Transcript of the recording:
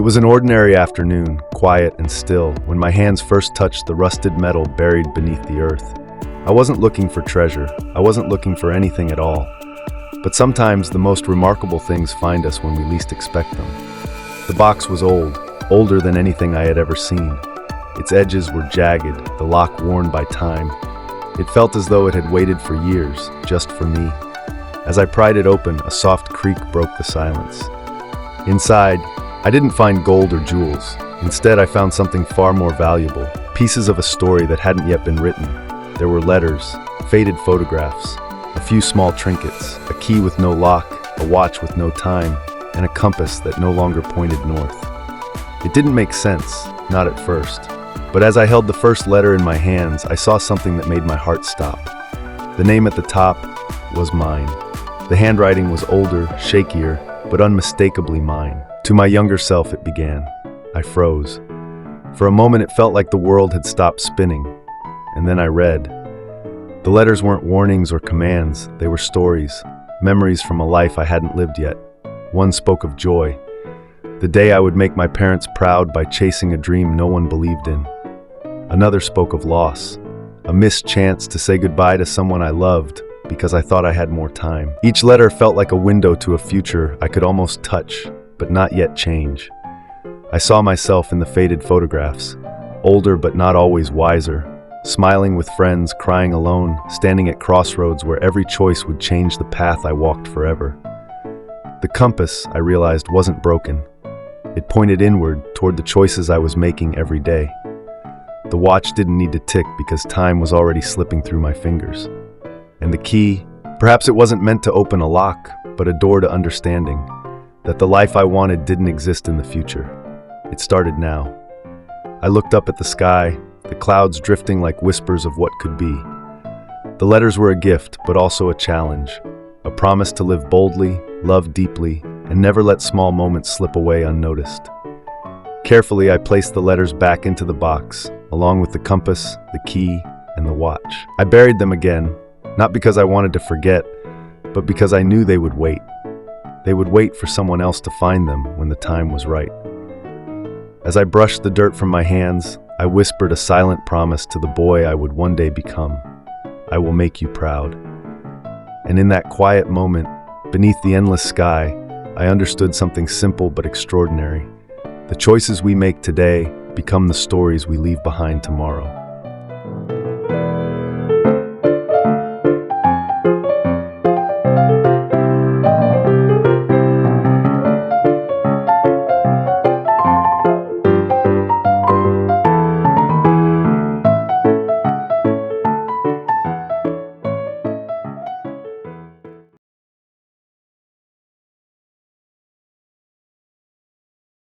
was an ordinary afternoon, quiet and still, when my hands first touched the rusted metal buried beneath the earth. I wasn't looking for treasure. I wasn't looking for anything at all. But sometimes the most remarkable things find us when we least expect them. The box was old, older than anything I had ever seen. Its edges were jagged, the lock worn by time. It felt as though it had waited for years, just for me. As I pried it open, a soft creak broke the silence. Inside, I didn't find gold or jewels. Instead, I found something far more valuable, pieces of a story that hadn't yet been written. There were letters, faded photographs, a few small trinkets, a key with no lock, a watch with no time, and a compass that no longer pointed north. It didn't make sense, not at first. But as I held the first letter in my hands, I saw something that made my heart stop. The name at the top was mine. The handwriting was older, shakier, but unmistakably mine. To my younger self, it began. I froze. For a moment, it felt like the world had stopped spinning. And then I read. The letters weren't warnings or commands. They were stories, memories from a life I hadn't lived yet. One spoke of joy. The day I would make my parents proud by chasing a dream no one believed in. Another spoke of loss, a missed chance to say goodbye to someone I loved because I thought I had more time. Each letter felt like a window to a future I could almost touch, but not yet change. I saw myself in the faded photographs, older but not always wiser, smiling with friends, crying alone, standing at crossroads where every choice would change the path I walked forever. The compass, I realized, wasn't broken. It pointed inward toward the choices I was making every day. The watch didn't need to tick because time was already slipping through my fingers. And the key, perhaps it wasn't meant to open a lock, but a door to understanding, that the life I wanted didn't exist in the future. It started now. I looked up at the sky, the clouds drifting like whispers of what could be. The letters were a gift, but also a challenge, a promise to live boldly, love deeply, and never let small moments slip away unnoticed. Carefully, I placed the letters back into the box, along with the compass, the key, and the watch. I buried them again, not because I wanted to forget, but because I knew they would wait. They would wait for someone else to find them when the time was right. As I brushed the dirt from my hands, I whispered a silent promise to the boy I would one day become. I will make you proud. And in that quiet moment, beneath the endless sky, I understood something simple but extraordinary. The choices we make today become the stories we leave behind tomorrow.